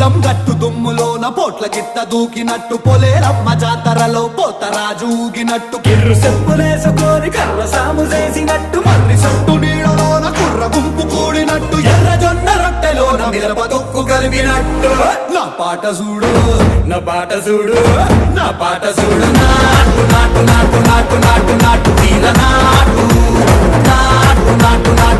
పొలం గట్టు దుమ్ములోన పోట్ల గిట్ట దూకినట్టు పొలేరమ్మ జాతరలో పోతరాజు ఊగినట్టు కిర్రు చెప్పులేసుకొని కర్ర సాము చేసినట్టు మర్రి సొట్టు నీడలోన కుర్ర గుంపు కూడినట్టు ఎర్ర జొన్న రొట్టెలోన మిరప తొక్కు కలిపినట్టు నా పాట చూడు నా పాట చూడు నా పాట చూడు నాటు నాటు నాటు నాటు నాటు నాటు తీర నాటు నాటు నాటు నాటు